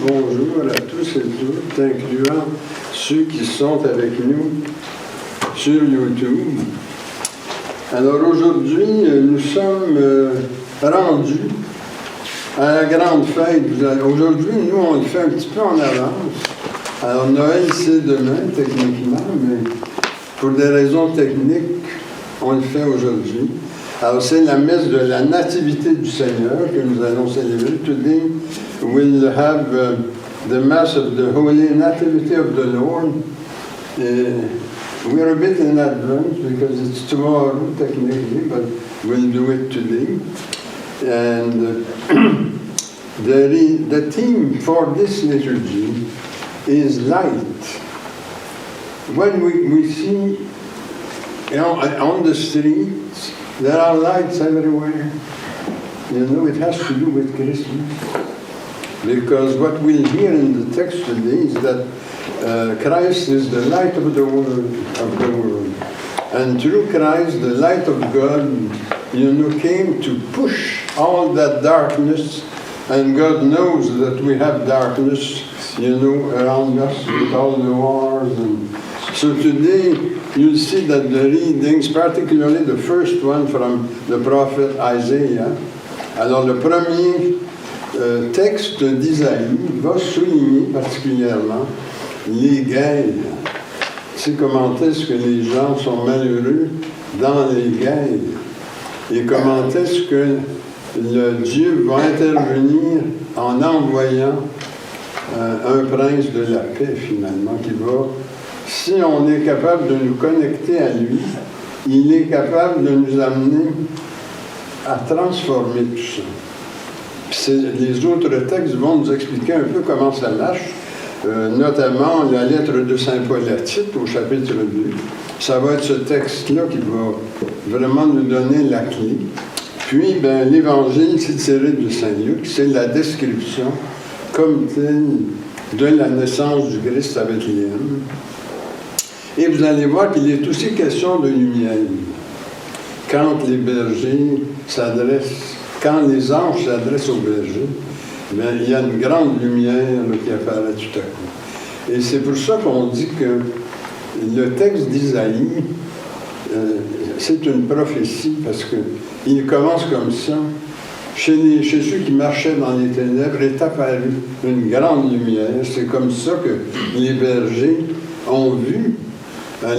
bonjour à tous et toutes, incluant ceux qui sont avec nous sur YouTube. Alors aujourd'hui, nous sommes rendus à la grande fête. Aujourd'hui, nous, on le fait un petit peu en avance. Alors Noël, c'est demain, techniquement, mais pour des raisons techniques, on le fait aujourd'hui. Alors, c'est la messe de la Nativité du Seigneur que nous allons célébrer. Today, we'll have the Mass of the Holy Nativity of the Lord. We're a bit in advance because it's tomorrow, technically, but we'll do it today. And the theme for this liturgy is light. When we see, on the streets, there are lights everywhere. You know, it has to do with Christmas. Because what we'll hear in the text today is that Christ is the light of the world. And through Christ, the light of God, you know, came to push all that darkness. And God knows that we have darkness, you know, around us with all the wars. And so today, you'll see that the readings, particularly the first one from the prophet Isaiah. Alors, le premier texte d'Isaïe va souligner particulièrement les guerres. Tu sais comment est-ce que les gens sont malheureux dans les guerres et comment est-ce que le Dieu va intervenir en envoyant un prince de la paix, finalement, qui va, si on est capable de nous connecter à lui, il est capable de nous amener à transformer tout ça. Les autres textes vont nous expliquer un peu comment ça marche, notamment la lettre de Saint Paul à Tite au chapitre 2. Ça va être ce texte-là qui va vraiment nous donner la clé. Puis, l'Évangile, c'est tiré de Saint Luc, c'est la description comme telle de la naissance du Christ à Bethléem. Et vous allez voir qu'il est aussi question de lumière. Quand les bergers s'adressent, quand les anges s'adressent aux bergers, il y a une grande lumière qui apparaît tout à coup. Et c'est pour ça qu'on dit que le texte d'Isaïe, c'est une prophétie, parce qu'il commence comme ça. Chez ceux qui marchaient dans les ténèbres est apparue une grande lumière. C'est comme ça que les bergers ont vu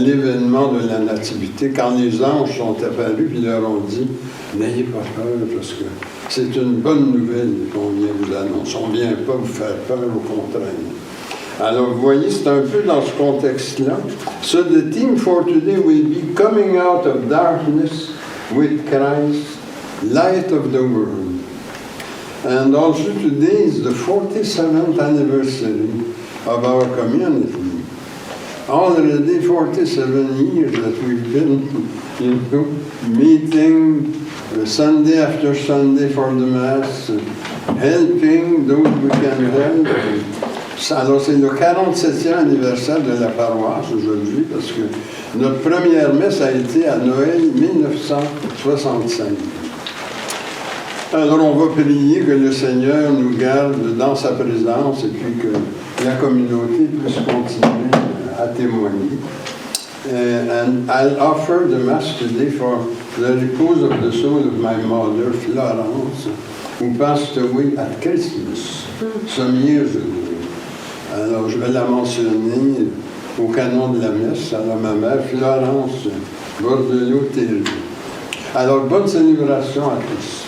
l'événement de la Nativité, quand les anges sont apparus, puis leur ont dit « N'ayez pas peur, parce que c'est une bonne nouvelle qu'on vient vous annoncer. On ne vient pas vous faire peur, au contraire. » Alors, vous voyez, c'est un peu dans ce contexte-là. So the theme for today will be coming out of darkness with Christ, light of the world. And also today is the 47th anniversary of our community. Already 47 years that we've been, you know, meeting Sunday after Sunday for the Mass, helping those we can help. Alors, c'est le 47e anniversaire de la paroisse aujourd'hui, parce que notre première messe a été à Noël 1965. Alors, on va prier que le Seigneur nous garde dans sa présence et puis que la communauté puisse continuer à témoigner. And I'll offer the Mass today for the repose of the soul of my mother, Florence, who passed away at Christmas some years ago. Alors, je vais la mentionner au canon de la messe. Alors, ma mère, Florence Bordelot-Thériault. Alors, bonne célébration à tous.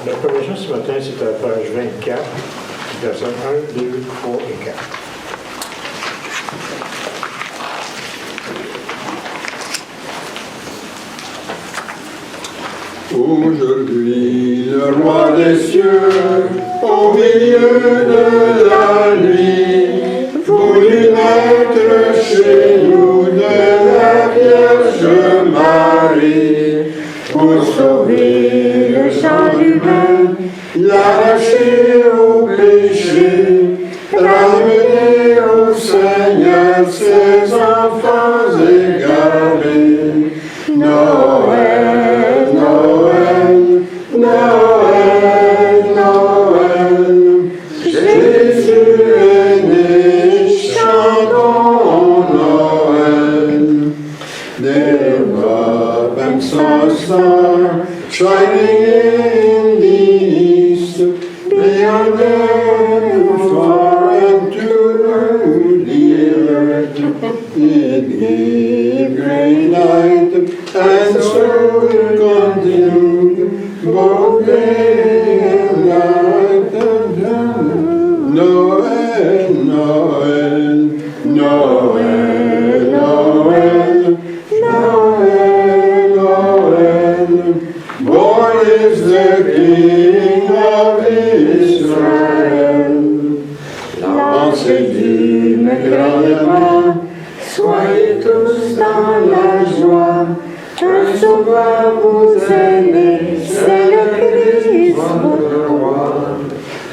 La première chose ce matin, c'est à la page 24, versets 1, 2, 3 et 4. Aujourd'hui, le roi des cieux, au milieu de la nuit, voulut naître chez nous de la Vierge Marie, pour sauver le sang humain, l'arracher au péché, ramener au Seigneur ses enfants égarés. Noël, Noël, Noël. them far into the earth. It gave great light, and so it continued, both day and night. Noel, Noel, Noel, Noel, Noel, Noel. Born is the King of Israël. Lancez d'une grande voix, soyez tous dans la joie. Un sauveur vous est né, c'est le Christ, votre roi.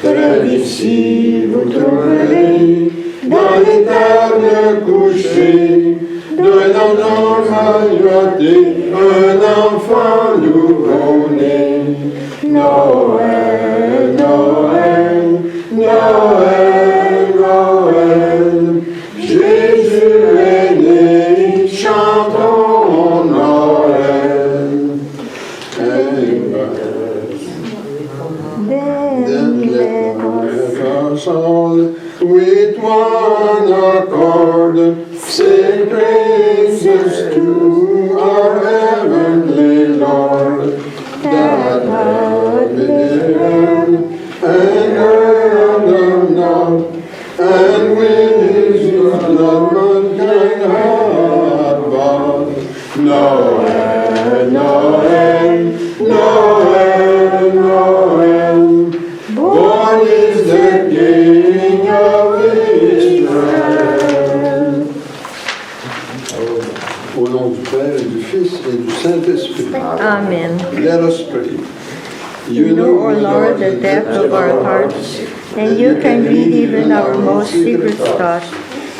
Près d'ici vous trouverez, dans l'étable couché, d'un enfant malgré, un enfant nouveau-né. Noël, Noël, Noël, Noël, Jésus est né, chantons Noël. Then let us all with one accord sing praises to our heavenly Lord, that had begun and earned enough, and with his blood mankind had bought. Noel, Noel, Noel, Noel, born is the King of Israel. Au nom du Père et du Fils et du Saint-Esprit. Amen. Let us pray. You know, O Lord, the depth of our hearts, and you can read even our most secret thoughts.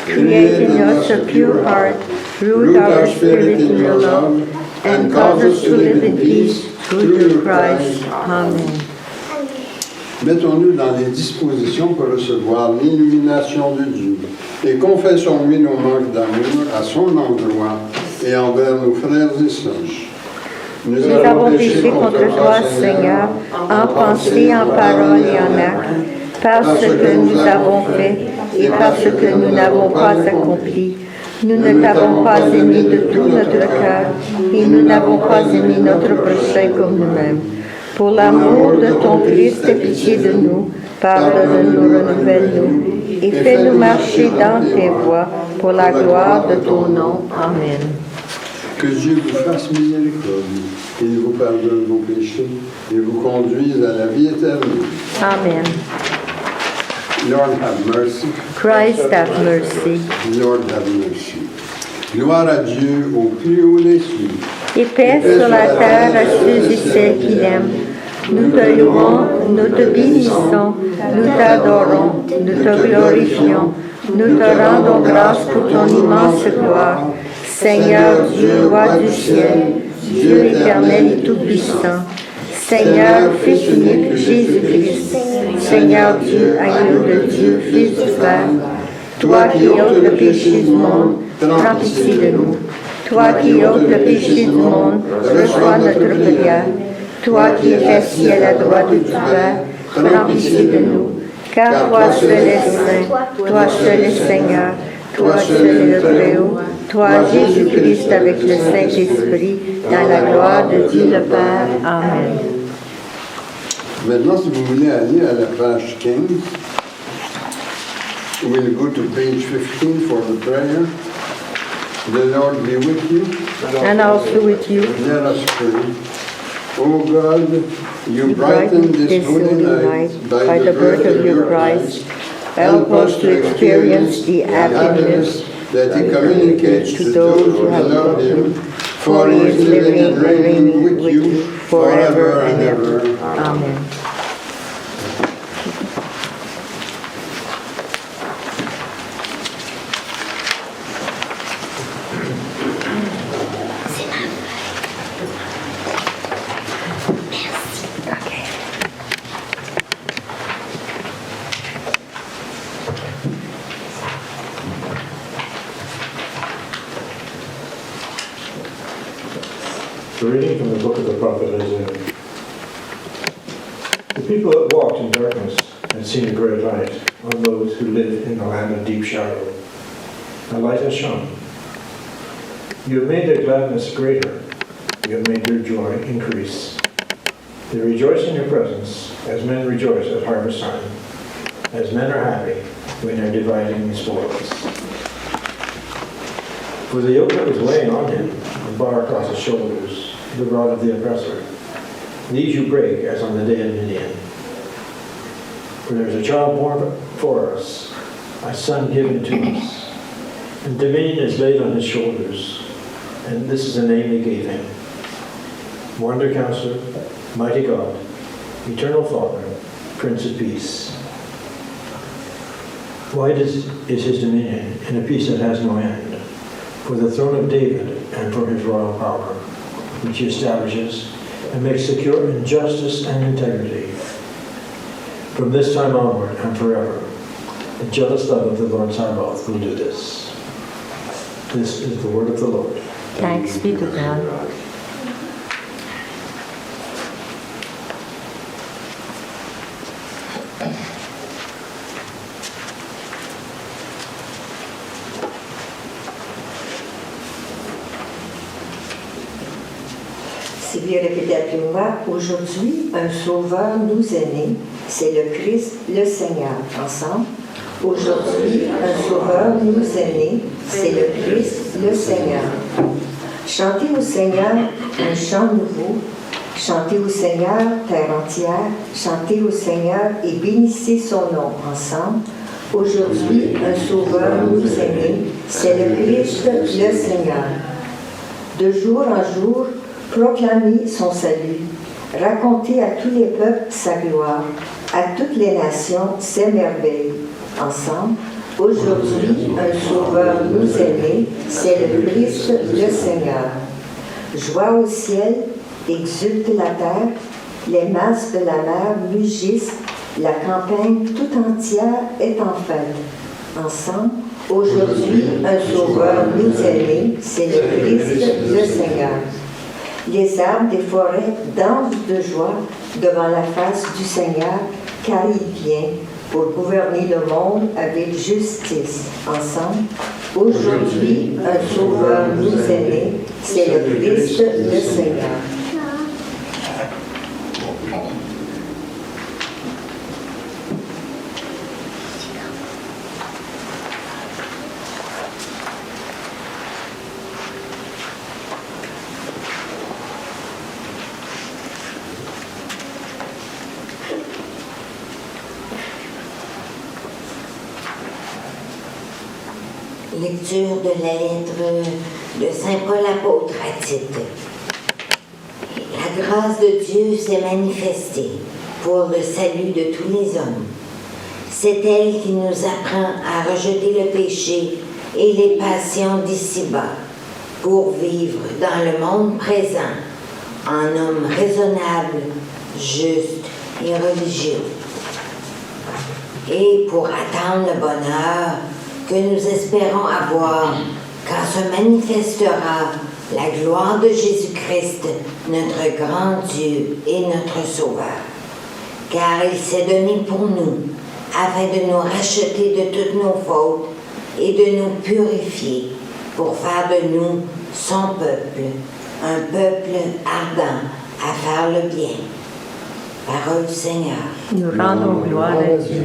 Create in us a pure heart, root our spirit in your love, and cause us to live in peace through your Christ. Amen. Mettons-nous dans les dispositions pour recevoir l'illumination de Dieu et confessons-lui nos manques d'amour à son endroit et envers nos frères et sœurs. Nous avons péché contre toi, Seigneur, en pensée, en parole et en acte, parce que nous avons fait et parce que nous n'avons pas accompli. Nous ne t'avons pas aimé de tout notre cœur et nous n'avons pas aimé notre prochain comme nous-mêmes. Pour l'amour de ton Christ, aie pitié de nous, pardonne-nous, renouvelle-nous et fais-nous marcher dans tes voies pour la gloire de ton nom. Amen. Que Dieu vous fasse miséricorde, qu'il vous pardonne vos péchés et vous conduise à la vie éternelle. Amen. Lord have mercy. Christ have mercy. Lord have mercy. Gloire à Dieu au plus haut des cieux. Et paix sur la terre à ceux et celles qui l'aiment. Nous te louons, nous te bénissons, nous t'adorons, nous te glorifions, nous te rendons grâce pour ton immense gloire. Seigneur Dieu, roi du ciel, Dieu éternel et tout-puissant, Seigneur, Fils unique, Jésus-Christ, Seigneur Dieu, agneau de Dieu, Fils du Père, toi qui ôtes le péché du monde, prends pitié de nous. Toi qui ôtes le péché du monde, reçois notre prière. Toi qui es assis à la droite du Père, prends pitié de nous. Car toi seul es saint, toi seul es Seigneur, toi seul es le Très-Haut, toi Jésus-Christ avec le Saint-Esprit, dans la gloire de Dieu le Père. Amen. Maintenant, si vous voulez aller à la page 15, we'll go to page 15 for the prayer. The Lord be with you. And also with you. Let us pray. O God, you brighten this holy night by the birth of your Christ. Help us to experience the happiness that He communicates to those who love Him, for He is living and reigning with you forever and ever. Amen. The reading from the book of the prophet Isaiah. The people that walked in darkness and seen a great light on those who live in the land of deep shadow. The light has shone. You have made their gladness greater. You have made their joy increase. They rejoice in your presence as men rejoice at harvest time, as men are happy when they're dividing the spoils. For the yoke that was weighing on him, the bar across his shoulders, the rod of the oppressor, these you break as on the day of Midian. For there is a child born for us, a son given to us, and dominion is laid on his shoulders, and this is the name they gave him: Wonder Counselor, Mighty God, Eternal Father, Prince of Peace. Wide is his dominion, and a peace that has no end, for the throne of David and for his royal power, which he establishes and makes secure in justice and integrity. From this time onward and forever, the jealous love of the Lord Sabaoth will do this. This is the word of the Lord. Thanks be to God. Si vous répétez après moi, aujourd'hui, un sauveur nous est né, c'est le Christ, le Seigneur. Ensemble. Aujourd'hui, un sauveur nous est né, c'est le Christ, le Seigneur. Chantez au Seigneur un chant nouveau. Chantez au Seigneur, terre entière. Chantez au Seigneur et bénissez son nom. Ensemble. Aujourd'hui, un sauveur nous est né, c'est le Christ, le Seigneur. De jour en jour, proclamez son salut. Racontez à tous les peuples sa gloire, à toutes les nations ses merveilles. Ensemble, aujourd'hui, un sauveur nous est né, c'est le Christ, le Seigneur. Joie au ciel, exulte la terre, les masses de la mer mugissent, la campagne tout entière est en fête. Ensemble, aujourd'hui, un sauveur nous est né, c'est le Christ, le Seigneur. Les arbres des forêts dansent de joie devant la face du Seigneur, car il vient pour gouverner le monde avec justice. Ensemble, aujourd'hui, un sauveur nous est né, c'est le Christ, le Seigneur. Lecture de la lettre de Saint Paul apôtre à Tite. La grâce de Dieu s'est manifestée pour le salut de tous les hommes. C'est elle qui nous apprend à rejeter le péché et les passions d'ici-bas pour vivre dans le monde présent en homme raisonnable, juste et religieux. Et pour attendre le bonheur que nous espérons avoir quand se manifestera la gloire de Jésus-Christ, notre grand Dieu et notre Sauveur. Car il s'est donné pour nous, afin de nous racheter de toutes nos fautes et de nous purifier, pour faire de nous son peuple, un peuple ardent à faire le bien. Parole du Seigneur. Nous rendons gloire à Dieu.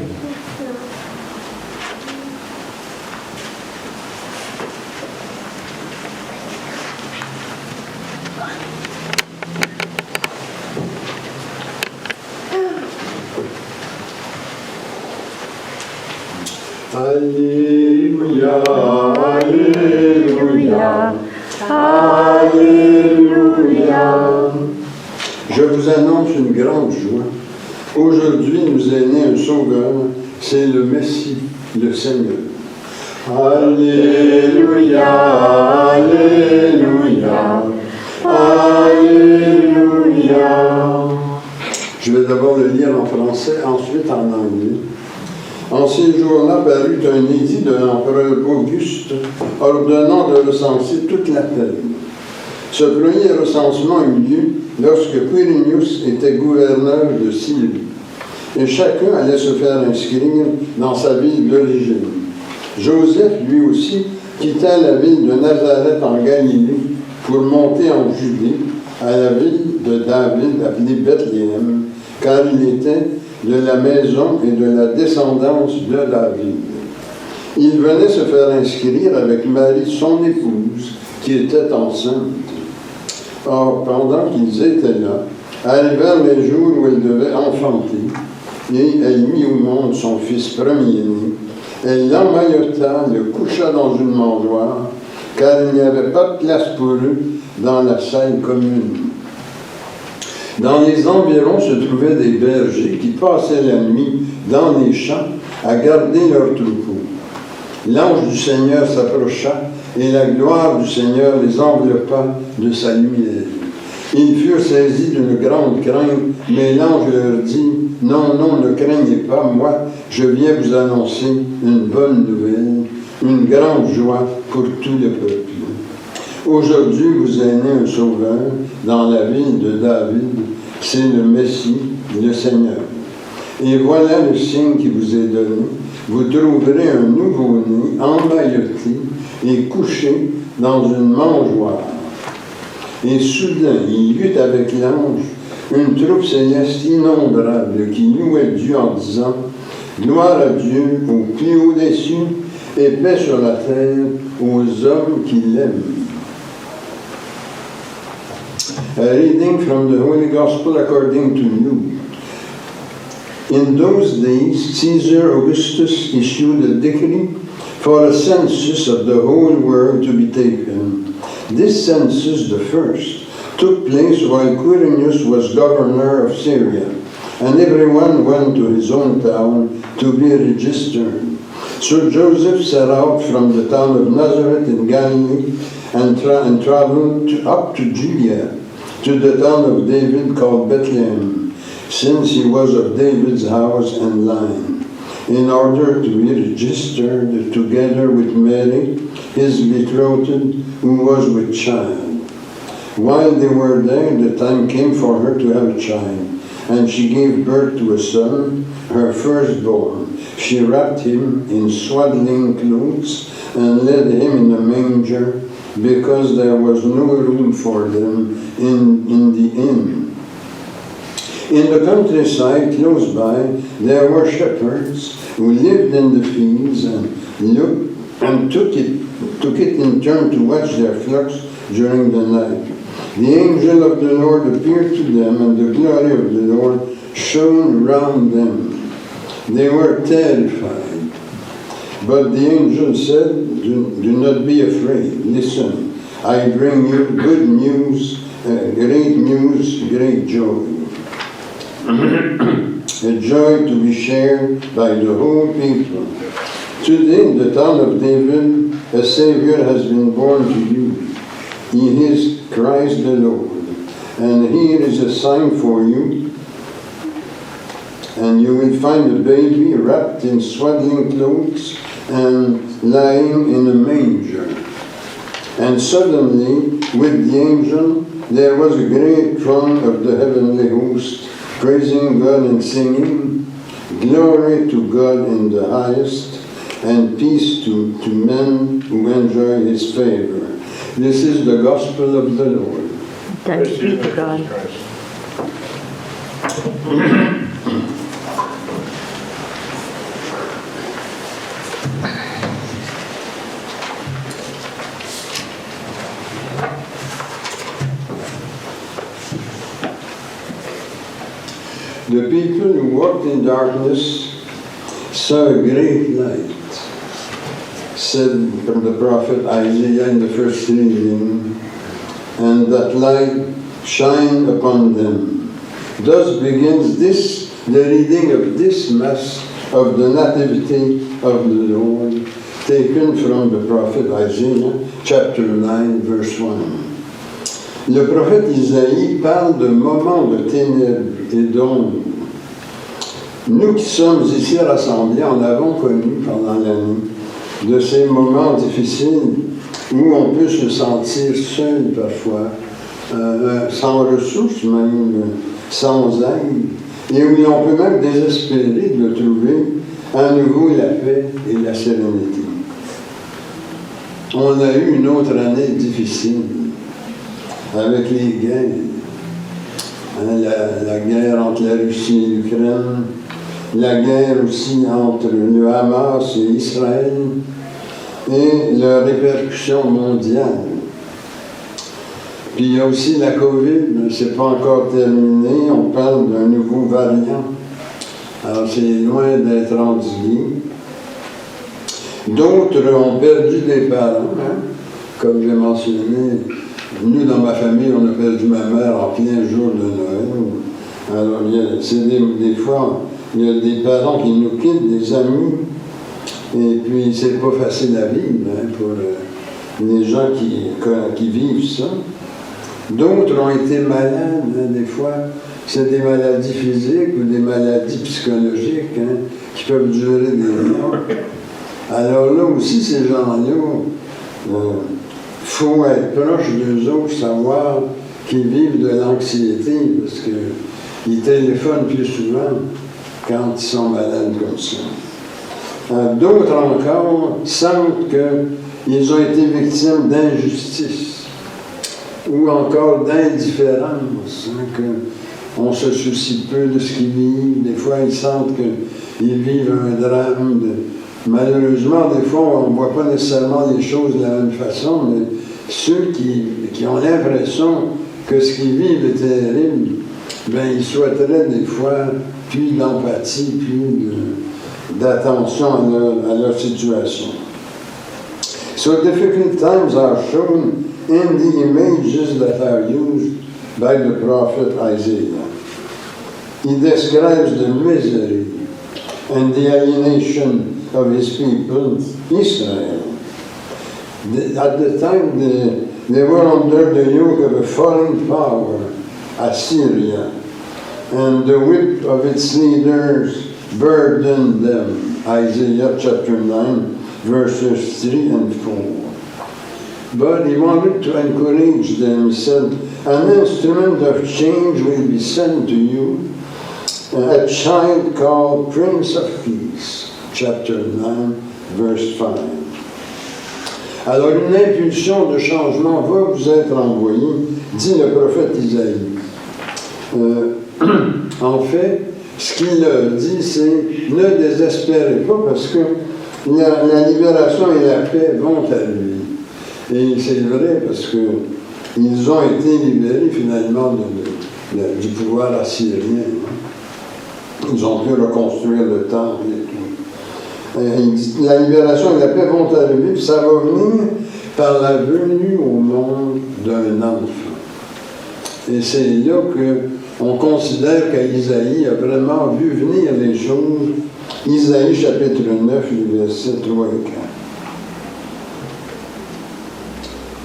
Alléluia, Alléluia, Alléluia. Je vous annonce une grande joie. Aujourd'hui nous est né un sauveur, c'est le Messie, le Seigneur. Alléluia, Alléluia, Alléluia. Je vais d'abord le lire en français, ensuite en anglais. En ces jours-là parut un édit de l'empereur Auguste ordonnant de recenser toute la terre. Ce premier recensement eut lieu lorsque Quirinius était gouverneur de Syrie. et chacun allait se faire inscrire dans sa ville d'origine. Joseph, lui aussi, quitta la ville de Nazareth en Galilée pour monter en Judée, à la ville de David appelée Bethléem, car il était de la maison et de la descendance de David. Il venait se faire inscrire avec Marie, son épouse, qui était enceinte. Or, pendant qu'ils étaient là, arrivèrent les jours où elle devait enfanter, et elle mit au monde son fils premier-né. Elle l'emmaillota, le coucha dans une mangeoire, car il n'y avait pas de place pour eux dans la salle commune. Dans les environs se trouvaient des bergers qui passaient la nuit dans les champs à garder leurs troupeaux. L'ange du Seigneur s'approcha, et la gloire du Seigneur les enveloppa de sa lumière. Ils furent saisis d'une grande crainte, mais l'ange leur dit, « Non, non, ne craignez pas, moi, je viens vous annoncer une bonne nouvelle, une grande joie pour tout le peuple. Aujourd'hui, vous est né un sauveur dans la ville de David, c'est le Messie, le Seigneur. Et voilà le signe qui vous est donné. Vous trouverez un nouveau-né emmailloté et couché dans une mangeoire. » Et soudain, il y eut avec l'ange une troupe céleste innombrable qui louait Dieu en disant « Gloire à Dieu au plus haut des cieux et paix sur la terre aux hommes qui l'aiment. » A reading from the Holy Gospel according to Luke. In those days, Caesar Augustus issued a decree for a census of the whole world to be taken. This census, the first, took place while Quirinius was governor of Syria, and everyone went to his own town to be registered. So Joseph set out from the town of Nazareth in Galilee and traveled up to Judea, to the town of David called Bethlehem, since he was of David's house and line, in order to be registered together with Mary, his betrothed, who was with child. While they were there, the time came for her to have a child, and she gave birth to a son, her firstborn. She wrapped him in swaddling clothes and laid him in a manger, because there was no room for them in the inn. In the countryside close by, there were shepherds who lived in the fields and took it in turn to watch their flocks during the night. The angel of the Lord appeared to them, and the glory of the Lord shone round them. They were terrified. But the angel said, do not be afraid. Listen, I bring you good news, great joy. A joy to be shared by the whole people. Today, in the town of David, a Savior has been born to you. He is Christ the Lord. And here is a sign for you. And you will find a baby wrapped in swaddling clothes and lying in a manger. And suddenly, with the angel, there was a great throng of the heavenly host, praising God and singing, "Glory to God in the highest, and peace to men who enjoy his favor." This is the gospel of the Lord. Thanks be to God. The people who walked in darkness saw a great light, said from the prophet Isaiah in the first reading, and that light shined upon them. Thus begins the reading of this Mass of the Nativity of the Lord, taken from the prophet Isaiah, chapter 9, verse 1. Le prophète Isaïe parle de moments de ténèbres et d'ombre. Nous qui sommes ici rassemblés en avons connu pendant l'année de ces moments difficiles où on peut se sentir seul parfois, sans ressources même, sans aide, et où on peut même désespérer de trouver à nouveau la paix et la sérénité. On a eu une autre année difficile avec les guerres. La guerre entre la Russie et l'Ukraine, la guerre aussi entre le Hamas et Israël et leurs répercussions mondiales. Puis il y a aussi la COVID, c'est pas encore terminé, on parle d'un nouveau variant. Alors c'est loin d'être endigué. D'autres ont perdu des parents, comme j'ai mentionné. Nous, dans ma famille, on a perdu ma mère en plein jour de Noël. Alors, des fois, il y a des parents qui nous quittent, des amis, et puis c'est pas facile à vivre pour les gens qui vivent ça. D'autres ont été malades, des fois, c'est des maladies physiques ou des maladies psychologiques qui peuvent durer des mois. Alors là aussi, ces gens-là, faut être proche d'eux autres, savoir qu'ils vivent de l'anxiété, parce qu'ils téléphonent plus souvent quand ils sont malades comme ça. D'autres encore sentent qu'ils ont été victimes d'injustice ou encore d'indifférence, qu'on se soucie peu de ce qu'ils vivent. Des fois, ils sentent qu'ils vivent un drame. Malheureusement, des fois, on ne voit pas nécessairement les choses de la même façon, mais ceux qui ont l'impression que ce qu'ils vivent est terrible, bien, ils souhaiteraient des fois plus d'empathie, plus d'attention à leur situation. So difficult times are shown in the images that are used by the prophet Isaiah. He describes the misery and the alienation of his people, Israel. At the time, they were under the yoke of a foreign power, Assyria, and the whip of its leaders burdened them. Isaiah chapter 9, verses 3 and 4. But he wanted to encourage them. He said, an instrument of change will be sent to you, a child called Prince of Peace. Chapter 9, verse 5. Alors, une impulsion de changement va vous être envoyée, dit le prophète Isaïe. En fait, ce qu'il a dit, c'est ne désespérez pas parce que la libération et la paix vont à lui. Et c'est vrai parce qu'ils ont été libérés finalement du pouvoir assyrien. Ils ont pu reconstruire le temple et tout. La libération et la paix vont arriver, puis ça va venir par la venue au monde d'un enfant. Et c'est là qu'on considère qu'Isaïe a vraiment vu venir les choses. Isaïe chapitre 9, les versets 3 et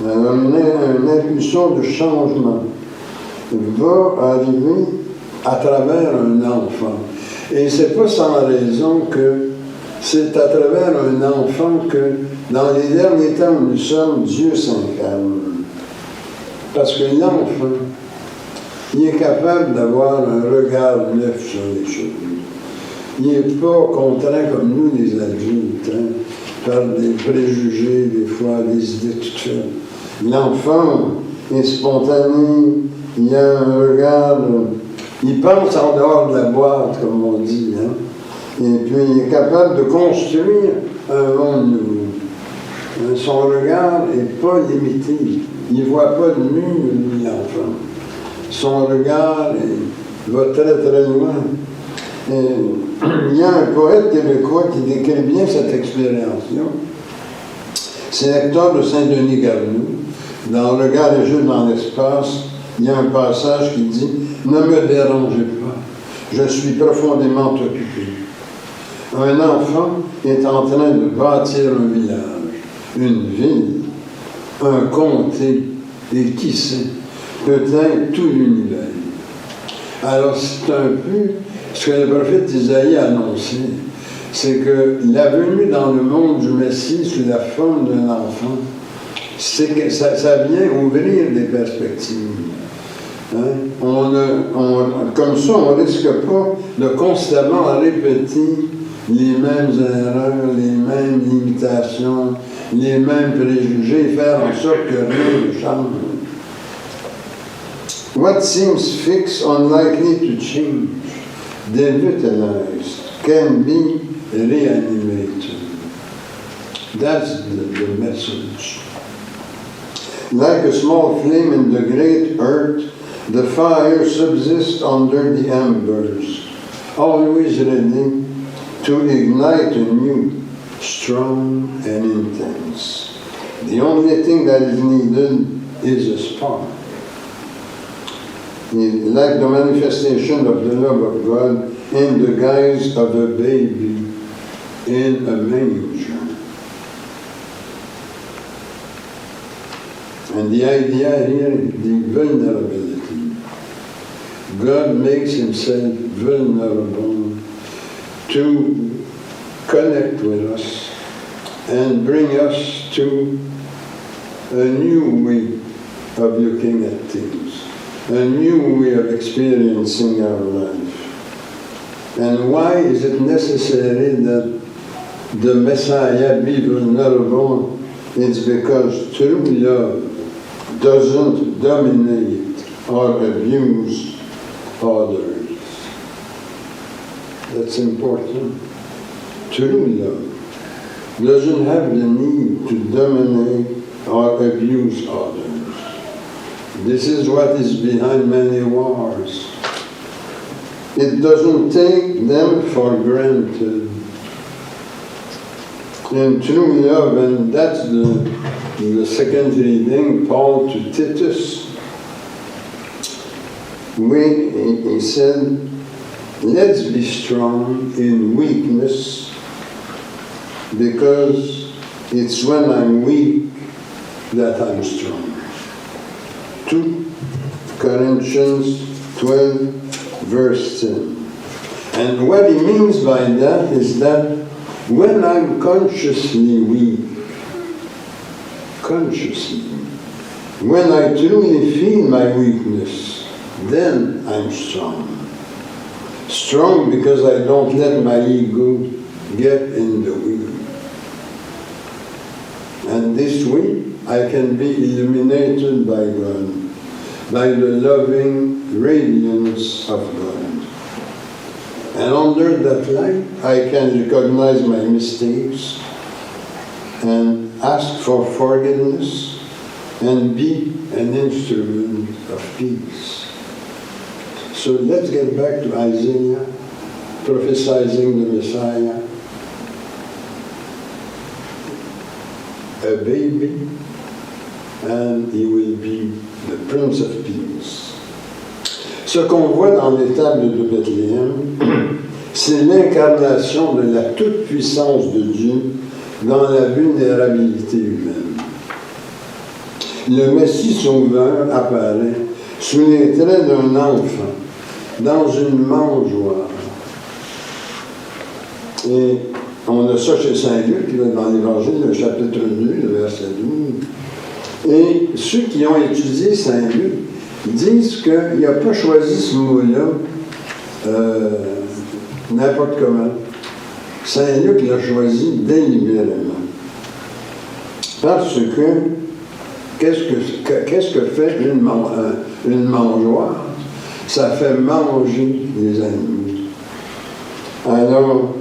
4. Alors, une impulsion de changement va arriver à travers un enfant. Et c'est pas sans raison que c'est à travers un enfant que, dans les derniers temps où nous sommes, Dieu s'incarne. Parce que l'enfant, il est capable d'avoir un regard neuf sur les choses. Il n'est pas contraint comme nous, les adultes, par des préjugés, des fois, des idées toutes faites. L'enfant est spontané, il a un regard, il pense en dehors de la boîte, comme on dit, Et puis, il est capable de construire un monde nouveau. Son regard n'est pas limité. Il ne voit pas de mur, lui, l'enfant. Son regard va très, très loin. Et il y a un poète québécois qui décrit bien cette expérience-là. C'est Hector de Saint-Denis Garnoux. Dans Le Regard et jeu dans l'espace, il y a un passage qui dit « Ne me dérangez pas, je suis profondément occupé. » Un enfant est en train de bâtir un village, une ville, un comté, et qui sait, peut-être tout l'univers. Alors c'est un peu ce que le prophète Isaïe a annoncé, c'est que la venue dans le monde du Messie sous la forme d'un enfant, c'est que ça vient ouvrir des perspectives. Comme ça, on ne risque pas de constamment répéter les mêmes erreurs, les mêmes limitations, les mêmes préjugés, faire en sorte que rien ne change. What seems fixed, unlikely to change, devitalized, can be reanimated. That's the message. Like a small flame in the great earth, the fire subsists under the embers, always ready to ignite anew, strong and intense. The only thing that is needed is a spark. Like the manifestation of the love of God in the guise of a baby in a manger. And the idea here is the vulnerability. God makes himself vulnerable to connect with us and bring us to a new way of looking at things, a new way of experiencing our life. And why is it necessary that the Messiah be vulnerable? It's because true love doesn't dominate or abuse others. That's important. True love doesn't have the need to dominate or abuse others. This is what is behind many wars. It doesn't take them for granted. And true love, and that's the second reading, Paul to Titus, when he said, let's be strong in weakness, because it's when I'm weak that I'm strong. 2 Corinthians 12, verse 10. And what he means by that is that when I'm consciously weak, when I truly feel my weakness, then I'm strong. Strong because I don't let my ego get in the way. And this way, I can be illuminated by God, by the loving radiance of God. And under that light, I can recognize my mistakes and ask for forgiveness and be an instrument of peace. So let's get back to Isaiah, prophesying the Messiah. A baby, and he will be the Prince of Peace. Ce qu'on voit dans l'étable de Bethléem, c'est l'incarnation de la toute-puissance de Dieu dans la vulnérabilité humaine. Le Messie sauveur apparaît sous les traits d'un enfant, dans une mangeoire. Et on a ça chez Saint-Luc, dans l'Évangile, le chapitre 2, le verset 12. Et ceux qui ont étudié Saint-Luc disent qu'il n'a pas choisi ce mot-là n'importe comment. Saint-Luc l'a choisi délibérément. Parce que, qu'est-ce que fait une mangeoire? Ça fait manger les animaux. Alors,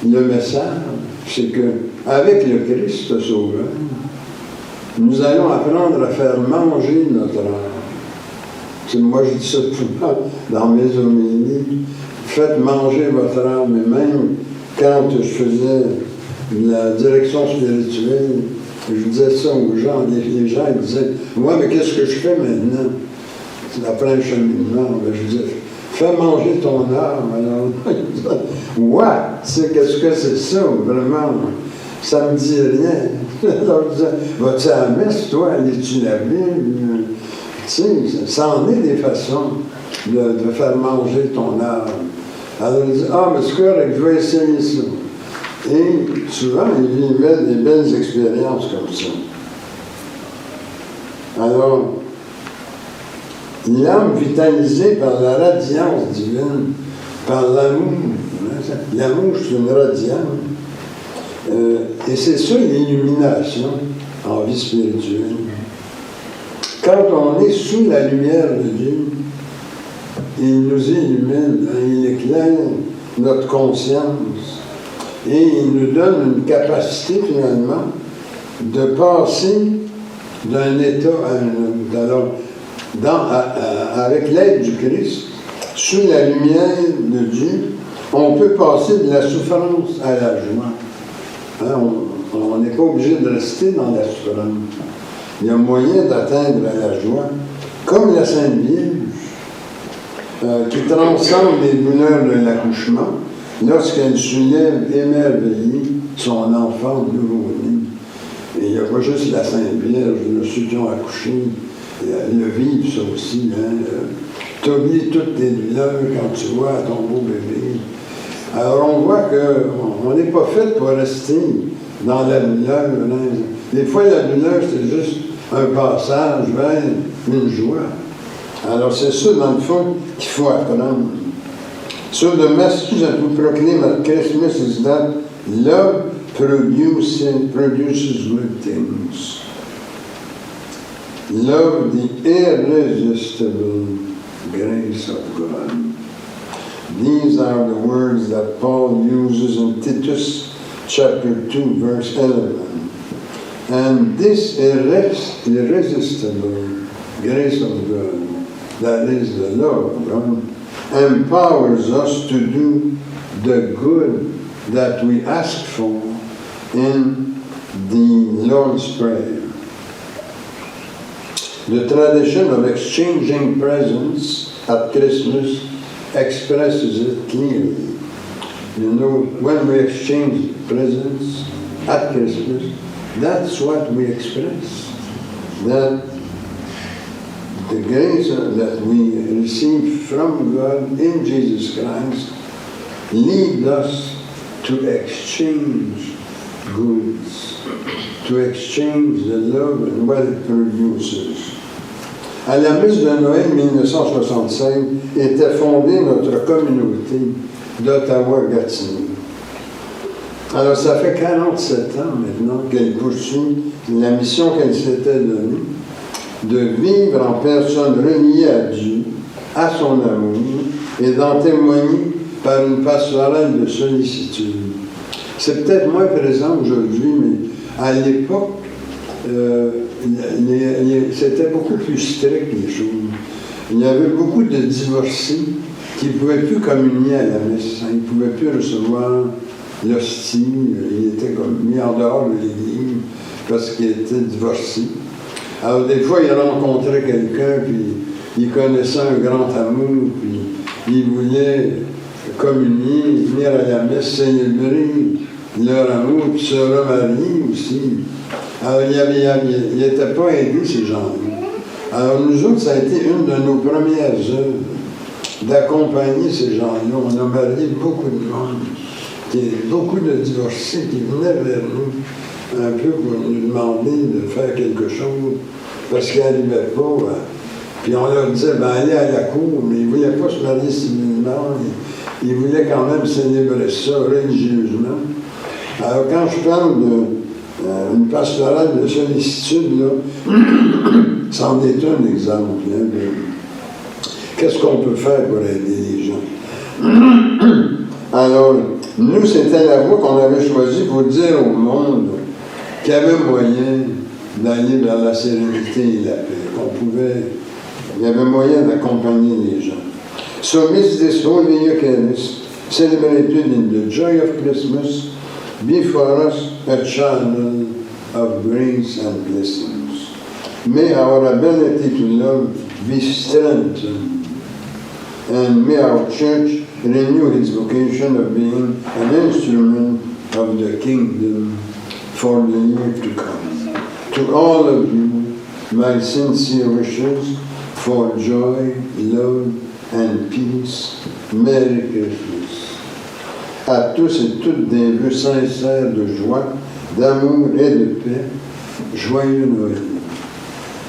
le message, c'est qu'avec le Christ sauveur, nous allons apprendre à faire manger notre âme. Moi, je dis ça souvent dans mes homélies. Faites manger votre âme. Et même quand je faisais la direction spirituelle, je disais ça aux gens. Les gens ils disaient, ouais, mais qu'est-ce que je fais maintenant? Après un cheminement, je disais, fais manger ton âme. Alors, ouais, qu'est-ce que c'est ça, vraiment? Ça me dit rien. Alors, je disais, vas-tu à la messe, toi? Lis-tu la Bible? Tu sais, ça en est des façons de faire manger ton âme. Alors, il dit, ah, mais c'est correct, je vais essayer ça. Et souvent, ils vivaient des belles expériences comme ça. Alors, l'âme vitalisée par la radiance divine, par l'amour. L'amour, c'est une radiance. Et c'est ça l'illumination en vie spirituelle. Quand on est sous la lumière de Dieu, il nous illumine, il éclaire notre conscience et il nous donne une capacité finalement de passer d'un état à un autre. Alors, avec l'aide du Christ, sous la lumière de Dieu, on peut passer de la souffrance à la joie. Hein, on n'est pas obligé de rester dans la souffrance. Il y a moyen d'atteindre la joie, comme la Sainte Vierge, qui transcende les douleurs de l'accouchement lorsqu'elle soulève émerveillée son enfant nouveau-né. Et il n'y a pas juste la Sainte Vierge, ceux qui ont accouché, le vivent ça aussi. Hein, tu oublies toutes tes douleurs quand tu vois ton beau bébé. Alors on voit qu'on n'est pas fait pour rester dans la douleur. Des fois, la douleur, c'est juste un passage vers une joie. Alors c'est ça, dans le fond, qu'il faut apprendre. So the message that we proclaim at Christmas is that love produces good things. Love, the irresistible grace of God. These are the words that Paul uses in Titus chapter 2, verse 11. And this irresistible grace of God, that is the love of God, empowers us to do the good that we ask for in the Lord's Prayer. The tradition of exchanging presents at Christmas expresses it clearly. You know, when we exchange presents at Christmas, that's what we express. That the grace that we receive from God in Jesus Christ lead us to exchange goods, to exchange the love and what it produces. À la messe de Noël 1965 était fondée notre communauté d'Ottawa-Gatineau. Alors ça fait 47 ans maintenant qu'elle poursuit la mission qu'elle s'était donnée de vivre en personne reliée à Dieu, à son amour, et d'en témoigner par une pastorale de sollicitude. C'est peut-être moins présent aujourd'hui, mais à l'époque, c'était beaucoup plus strict les choses. Il y avait beaucoup de divorcés qui ne pouvaient plus communier à la messe. Ils ne pouvaient plus recevoir l'hostie. Ils étaient comme mis en dehors de l'église parce qu'ils étaient divorcés. Alors des fois, ils rencontraient quelqu'un, puis ils connaissaient un grand amour, puis ils voulaient communier, venir à la messe, célébrer leur amour, puis se remarier aussi. Alors, ils n'étaient pas aidés, ces gens-là. Alors, nous autres, ça a été une de nos premières œuvres, d'accompagner ces gens-là. On a marié beaucoup de monde, beaucoup de divorcés qui venaient vers nous, un peu pour nous demander de faire quelque chose, parce qu'ils n'arrivaient pas. Puis on leur disait, ben allez à la cour, mais ils ne voulaient pas se marier civilement, ils voulaient quand même célébrer ça religieusement. Alors, quand je parle d'une pastorale de sollicitude, là, c'en est un exemple. Hein, qu'est-ce qu'on peut faire pour aider les gens? Alors, nous, c'était la voie qu'on avait choisie pour dire au monde qu'il y avait moyen d'aller vers la sérénité et la paix, il y avait moyen d'accompagner les gens. So, miss this Holy Eucharist, celebrated in the joy of Christmas, be for us a channel of grace and blessings. May our ability to love be strengthened, and may our church renew its vocation of being an instrument of the kingdom for the year to come. To all of you, my sincere wishes for joy, love, and peace. Merry Christmas. À tous et toutes des vœux sincères de joie, d'amour et de paix. Joyeux Noël.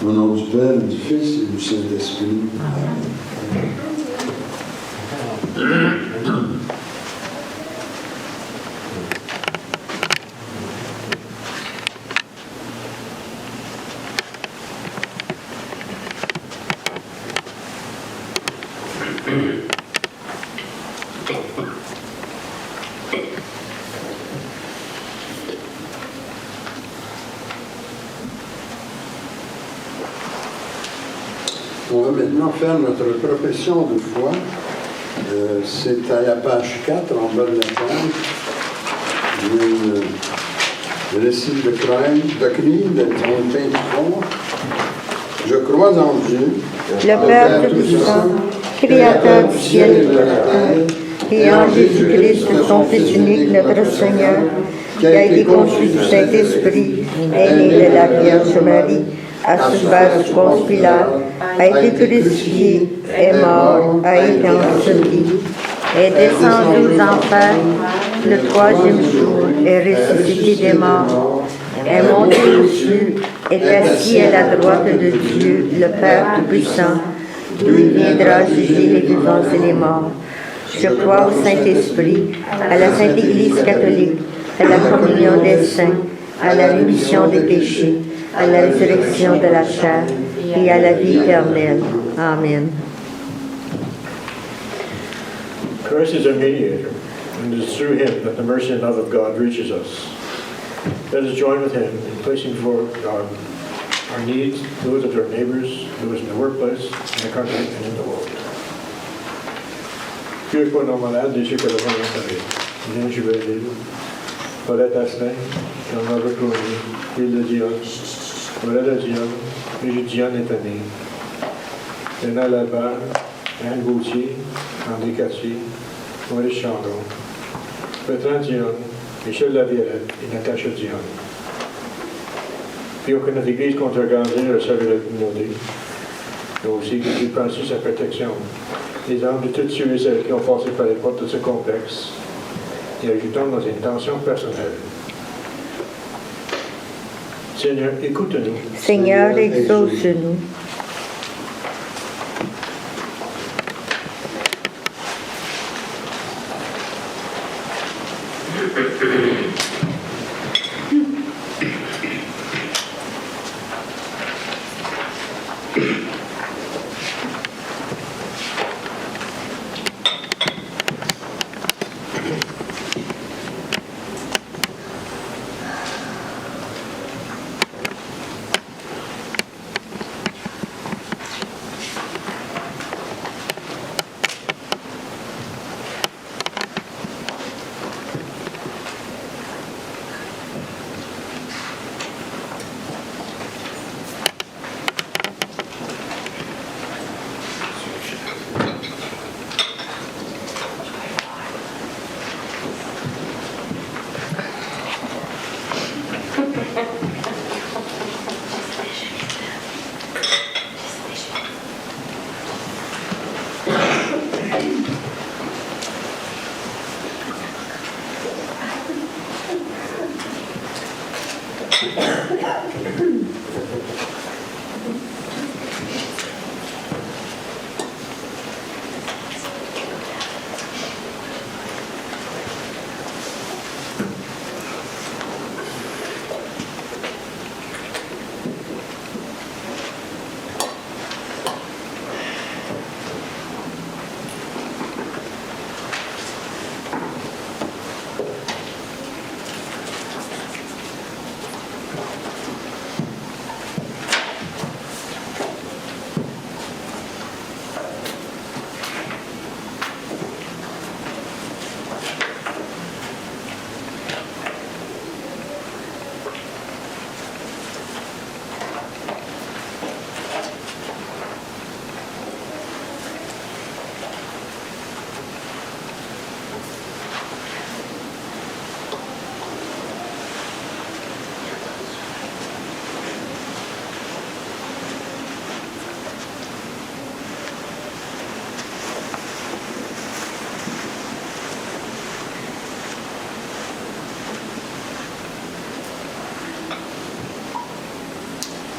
Au nom du Père, du Fils et du Saint-Esprit. Amen. On va maintenant faire notre profession de foi. C'est à la page 4, en bas de la page. Le récit de Clyde, de 23. Je crois en Dieu, Le Père Tout-Puissant, Créateur du ciel et de la terre, et en Jésus-Christ, son Fils unique, notre Seigneur, qui a été conçu du Saint-Esprit, est né de la Vierge Marie, a souffert sous Ponce Pilate, a été crucifié, est mort, a été enseveli, est descendu aux enfers, le troisième jour est ressuscité des morts, est monté aux cieux, est assis à la droite de Dieu, le Père Tout-Puissant, d'où il viendra juger les vivants et les morts. Je crois au Saint-Esprit, à la Sainte Église catholique, à la communion des saints, à la rémission des péchés, à la résurrection de la chair et à la vie éternelle. Amen. Christ is our mediator, and it is through him that the mercy and love of God reaches us. Let us join with him in placing before God our needs, those of our neighbors, those in the workplace, in the country, and in the world. Dieu pour nos malades, Dieu pour le monde entier. Viens jubiler, Paulette Asselin, Jean-Robert Clooney, Gilles de Dion, Morel de Dion, Brigitte Dion Étonné, Léna Labert, Anne Gauthier, André Cattier, Maurice Chandon, Bertrand Dion, Michel Laviolette et Natacha Dion. Puis que notre Église contre grandir et servir la communauté, mais aussi que Dieu prend sur sa protection les âmes de tous ceux et celles qui ont passé par les portes de ce complexe et ajoutons nos intentions personnelles. Seigneur, écoute-nous. Seigneur, exauce-nous.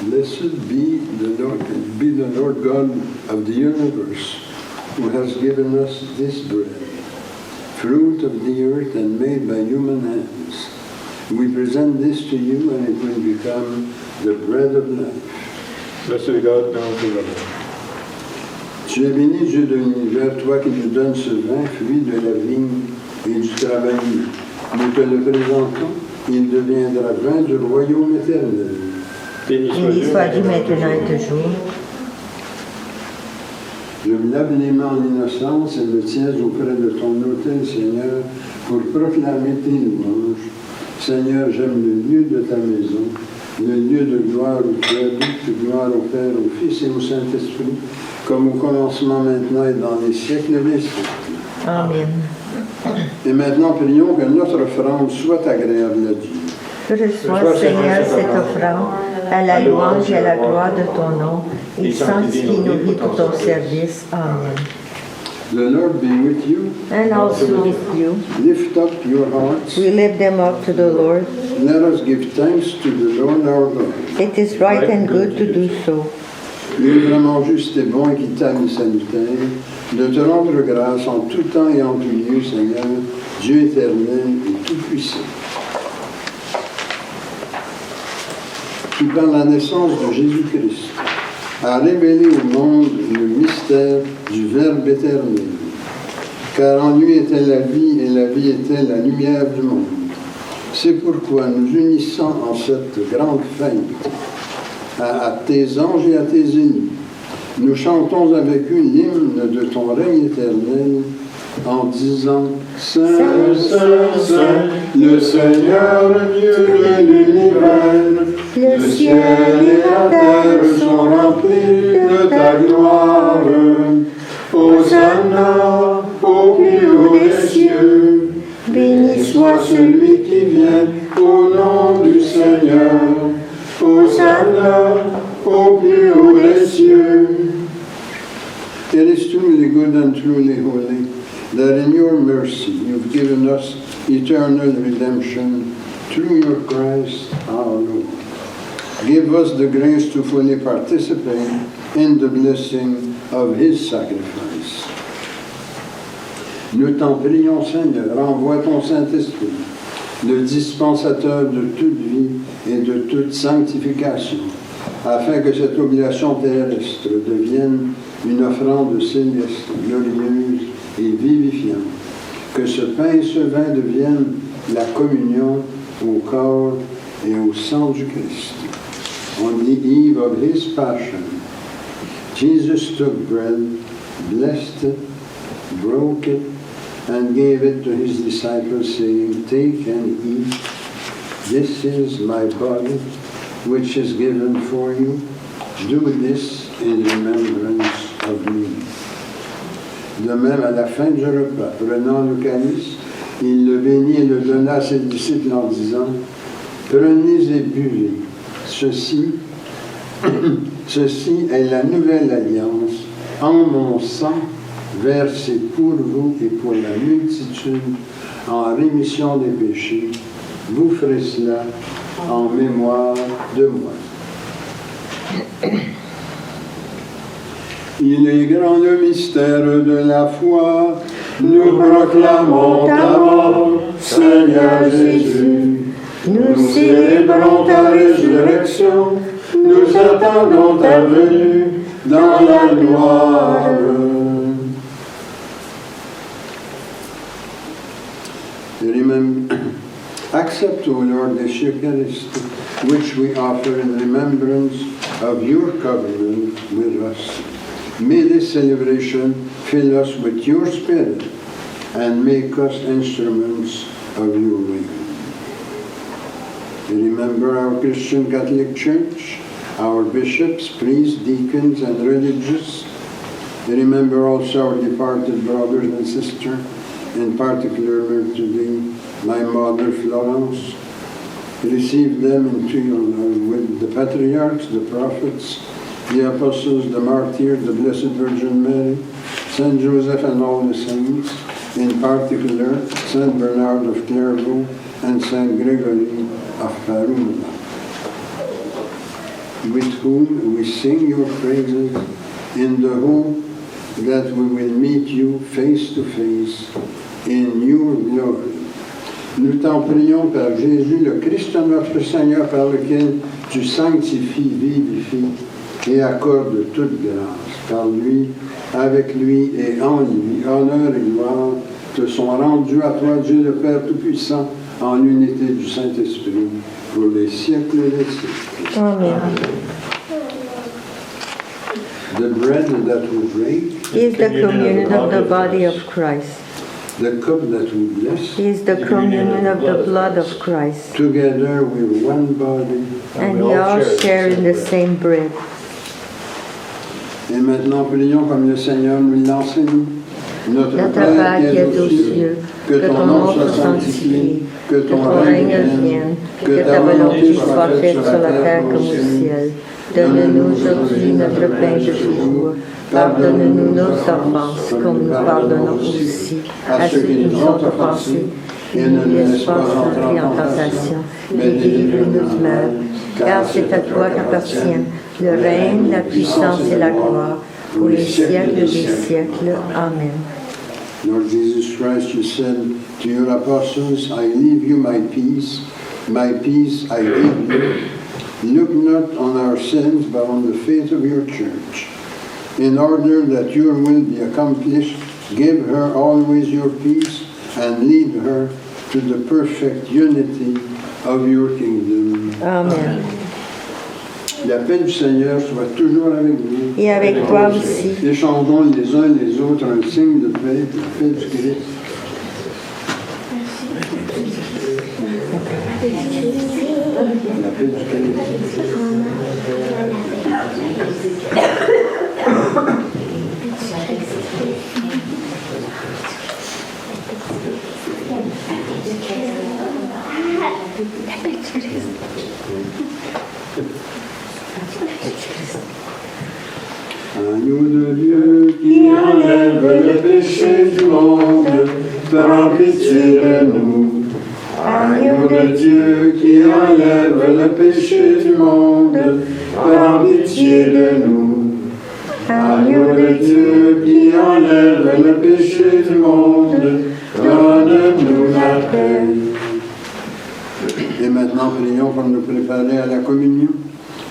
Blessed be the Lord God of the universe, who has given us this bread, fruit of the earth and made by human hands. We present this to you, and it will become the bread of life. Blessed God, now forever. Tu es béni, Dieu de l'univers, toi qui nous donnes ce vin, fruit de la vigne et du travail humain. Nous te le présentons, il deviendra vin du royaume éternel. Béni Béni soit Dieu maintenant et toujours. Je me lave les mains en innocence et me tiens auprès de ton autel, Seigneur, pour proclamer tes louanges. Seigneur, j'aime le lieu de ta maison, le lieu de gloire où tu habites, gloire au Père, au Fils et au Saint-Esprit, comme au commencement, maintenant et dans les siècles des siècles. Amen. Et maintenant, prions que notre offrande soit agréable à Dieu. Reçois, Seigneur, cette offrande à la louange et à la gloire de ton nom, et sanctifie nos vies pour ton service. Amen. The Lord be with you. And also with you, Lift up your hearts. we lift them up to the Lord. Let us give thanks to the Lord our God. It is right and good to do so. Il est vraiment juste et bon, équitable et salutaire de te rendre grâce en tout temps et en tout lieu, Seigneur, Dieu éternel et tout-puissant. Qui, par la naissance de Jésus-Christ, a révélé au monde le mystère du Verbe éternel. Car en lui était la vie, et la vie était la lumière du monde. C'est pourquoi nous unissant en cette grande fête à tes anges et à tes ennemis, nous chantons avec eux l'hymne de ton règne éternel en disant « Saint, Saint, Saint, le Seigneur, Dieu de l'univers, le ciel et la terre sont remplis de ta gloire. Hosanna au plus haut des cieux, béni soit celui qui vient au nom du Seigneur. Hosanna au plus haut des cieux. It is truly good and truly holy that in your mercy you've given us eternal redemption through your Christ our Lord. Give us the grace to fully participate in the blessing of his sacrifice. Nous t'en prions, Seigneur, envoie ton Saint-Esprit, le dispensateur de toute vie et de toute sanctification, afin que cette oblation terrestre devienne une offrande céleste, glorieuse et vivifiante, que ce pain et ce vin deviennent la communion au corps et au sang du Christ. On the eve of his passion, Jesus took bread, blessed it, broke it, and gave it to his disciples, saying, "Take and eat. This is my body, which is given for you. Do this in remembrance of me." De même, à la fin du repas, prenant le calice, il le bénit et le donna à ses disciples en disant, « Prenez et buvez. Ceci est la nouvelle alliance en mon sang, versé pour vous et pour la multitude en rémission des péchés. Vous ferez cela en mémoire de moi. » Il est grand le mystère de la foi, nous proclamons ta mort, Seigneur Jésus. Nous célébrons ta résurrection, nous attendons ta venue dans la gloire. Accept, O Lord, this Eucharist, which we offer in remembrance of your covenant with us. May this celebration fill us with your Spirit and make us instruments of your will. Remember our Christian Catholic Church, our bishops, priests, deacons, and religious. Remember also our departed brothers and sisters, in particular today, my mother Florence. Receive them into your love with the patriarchs, the prophets, the apostles, the martyrs, the Blessed Virgin Mary, Saint Joseph and all the saints, in particular Saint Bernard of Clairvaux and Saint Gregory of Parousia. with whom we sing your praises in the hope that we will meet you face to face in your glory. Nous t'en prions par Jésus, le Christ notre Seigneur, par lequel tu sanctifies, vivifies et accordes toute grâce. Par lui, avec lui et en lui, honneur et gloire te sont rendus à toi, Dieu le Père Tout-Puissant, en unité du Saint-Esprit, pour les siècles des siècles. Amen. The bread that we break, Is the communion of the body of Christ. the cup that we bless, Is the communion of the blood of Christ. together we're one body. And we all share in the same bread. Et maintenant, prions comme le Seigneur nous l'enseigne. Notre Notre Père qui est aux cieux, cieux, que ton nom soit sanctifié, que ton règne vienne, que ta volonté soit faite sur la terre comme au ciel. Donne-nous aujourd'hui notre pain de ce jour. Pardonne-nous nos offenses, comme nous pardonnons aussi à ceux qui nous ont offensés. Et ne nous laisse pas entrer en tentation, mais délivre-nous du mal. Car c'est à toi qu'appartiennent le règne, la puissance et la gloire, pour les siècles des siècles. Amen. Lord Jesus Christ, you said to your apostles, I leave you my peace I give you. Look not on our sins, but on the faith of your church. In order that your will be accomplished, give her always your peace and lead her to the perfect unity of your kingdom. Amen. La paix du Seigneur soit toujours avec vous. Et avec toi aussi. Échangeons les uns les autres un signe de paix, la paix du Christ. La paix du Christ. Agneau de Dieu qui enlève le péché du monde, prends pitié de nous. Agneau de Dieu qui enlève le péché du monde, prends pitié de nous. Agneau de Dieu qui enlève le péché du monde, donne-nous la paix. Et maintenant, prions pour nous préparer à la communion.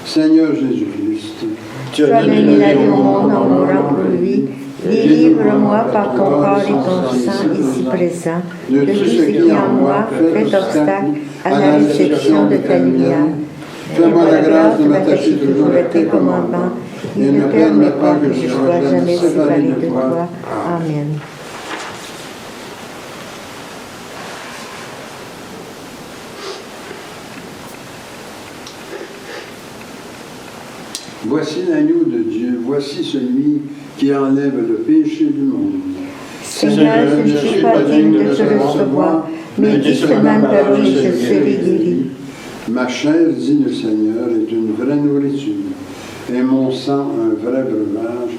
Seigneur Jésus-Christ, Tu as donné la vie au monde en mourant pour lui. Délivre-moi par ton corps et ton sang ici présent de tout ce qui en moi fait obstacle à la réception de ta lumière. Fais-moi la grâce de m'attacher toujours à tes commandements et ne permets pas que je sois jamais séparé de toi. Amen. voici l'agneau de Dieu, voici celui qui enlève le péché du monde. Seigneur, je ne suis pas digne de te recevoir, mais dis seulement une parole et je serai guéri. Ma chair, dit le Seigneur, est une vraie nourriture, et mon sang un vrai breuvage.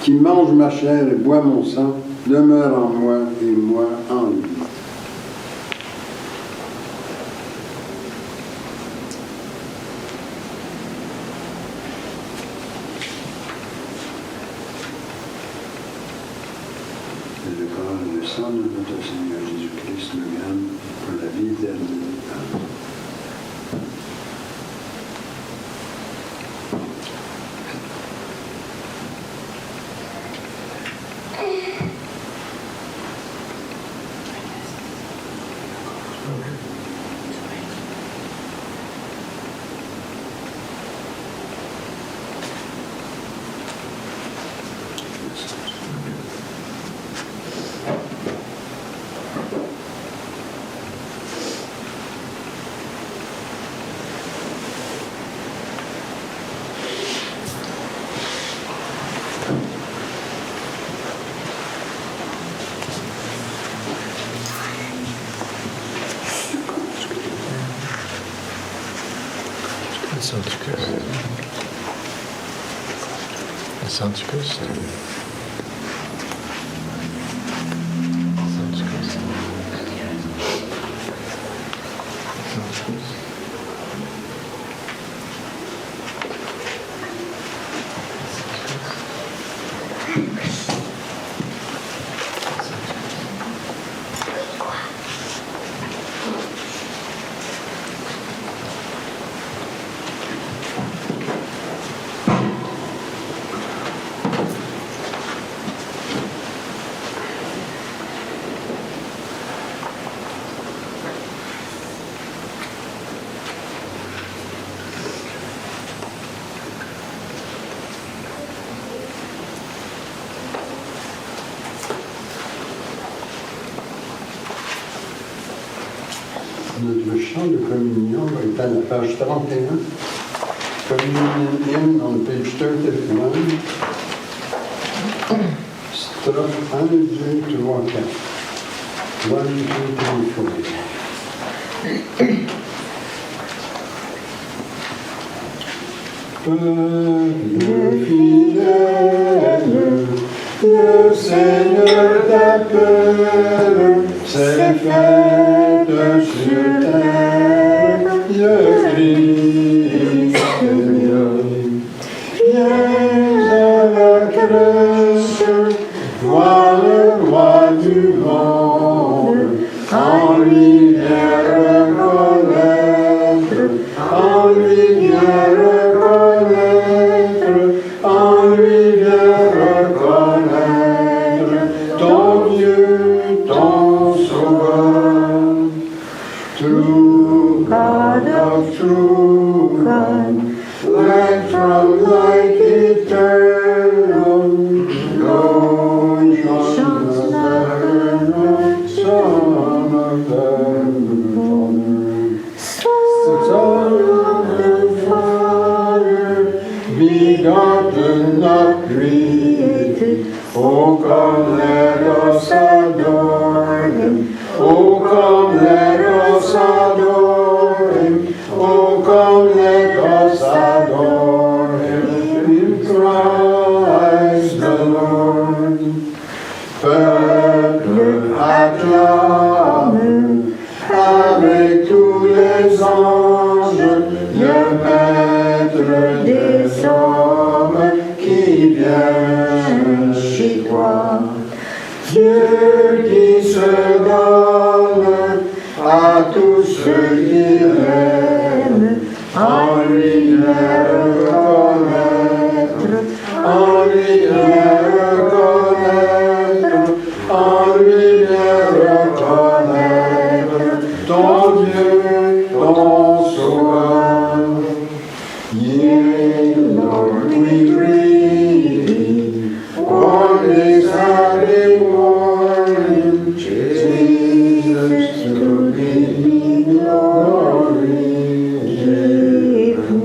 Qui mange ma chair et boit mon sang demeure en moi et moi en lui. Et le corps et le sang de notre Seigneur Jésus-Christ me gagne pour la vie éternelle. Amen. Saint-Christ. Notre chant de communion va être à la page 31. Communion hymn on page 31. Strophe 1, 2, 3, 4. 1, 2, 3, 4. Peuple fidèle, le Seigneur t'appelle, c'est fête sur terre, le Christ vient. Viens à la crèche, vois le roi du monde, en lui viens reconnaître, en lui viens reconnaître, en lui viens reconnaître, ton Dieu, ton Sauveur. True God of true God, light from light eternal, Lord, Son of the Father, begotten, not created. Oh, come, let us adore Him. Oh, come, let us adore Him. Oh, come, let us adore Him. In Christ the Lord. Peuple, acclame, avec tous les anges, le Maître des hommes qui vient chez toi. Dieu qui se donne à tous ceux qui l'aiment, en lui vient reconnaître, en lui vient reconnaître, en lui vient reconnaître, ton Dieu, ton Sauveur. Yea, Lord, we greet thee, only Sunday morning, Jesus, to thee glory given.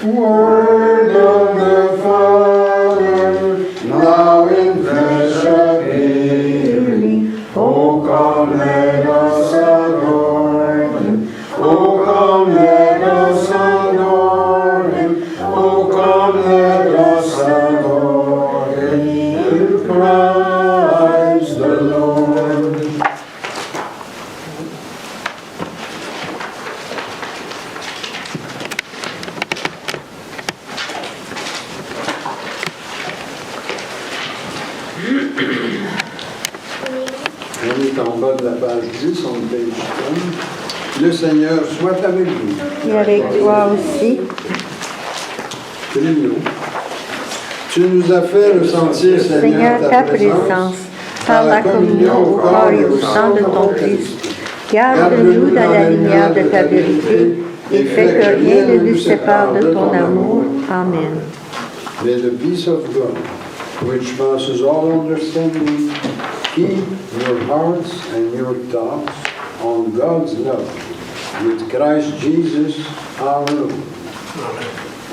Word of the Father, now in flesh appearing, oh, come, let us adore Him. Oh, come, let us adore Him. Oh, come, let us adore Him. In Christ the Lord. On est en bas de la page 10, on page 10. Le Seigneur soit avec vous. Et avec toi aussi. Trillo. Tu nous as fait le sentier, Seigneur, ta présence, par la communion au corps et au sang de ton Christ. Garde-nous dans la lumière de ta vérité et fais que rien ne nous sépare de ton amour. Amen. May the peace of God, which passes all understanding, keep your hearts and your thoughts on God's love with Christ Jesus our Lord.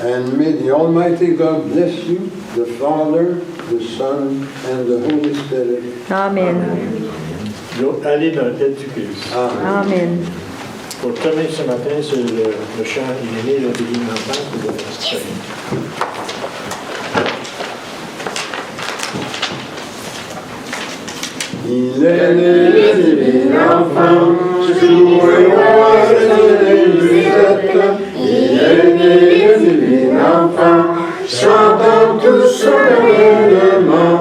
And may the Almighty God bless you, the Father, the Son, and the Holy Spirit. Amen. Allez dans la tête du Christ. Amen. Amen. Pour terminer ce matin, c'est le chant « Il est né le divin enfant » que vous allez chanter. Il est né le divin enfant, joué roi des musettes. Il est né le divin enfant, chantant tous solennellement.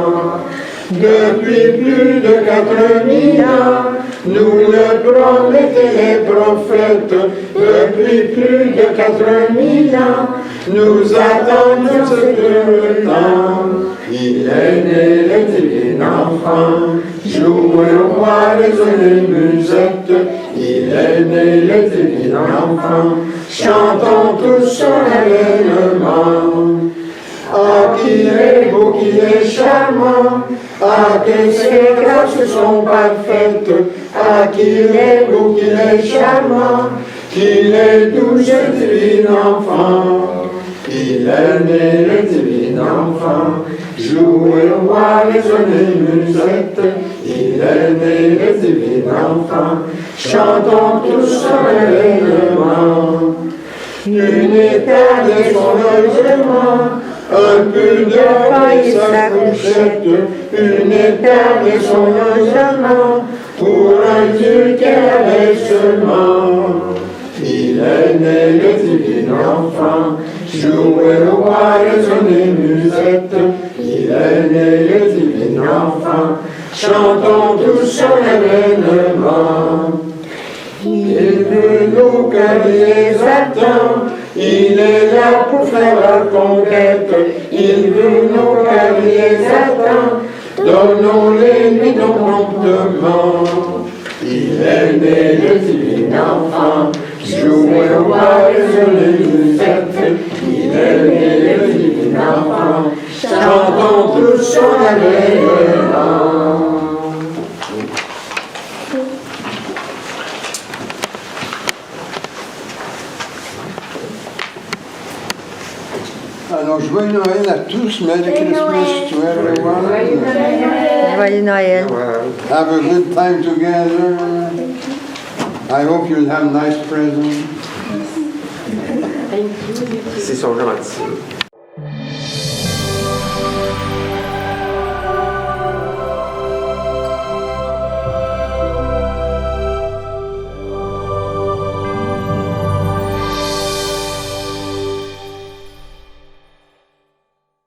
Depuis plus de 4000 ans, nous le promettaient les prophètes. Depuis plus de 4000 ans, nous attendions ce temps. Il est né le divin enfant, joué au roi des musettes. Il est né le divin enfant, chantons tous solennellement. Ah, qu'il est beau, qu'il est charmant. Ah, que ses grâces sont parfaites. Ah, qu'il est beau, qu'il est charmant. Qu'il est doux, ce divin enfant. Il est né le divin enfant. Jouez au roi, résonnez musette. Il est né le divin enfant. Chantons tous son événement. Une étale et son logement, un peu de pain et sa couchette. Une étale et son logement, pour un Dieu qu'elle avait seulement. Il est né le divin enfant, jouez au roi, résonnez musette. Il est né le divin enfant, chantons tous son événement. Il veut nos cœurs, il les attend. Il est là pour faire la conquête. Il veut nos cœurs, il les attend. Donnons-les lui donc promptement. Il est né le divin enfant. Jouez au roi, résonnez musette. Il est né le divin enfant. Chantons tous son événement. Alors, joyeux Noël à tous. Merry Christmas to everyone. Joyeux Noël. Have a good time together. I hope you'll have nice presents. C'est son gentil.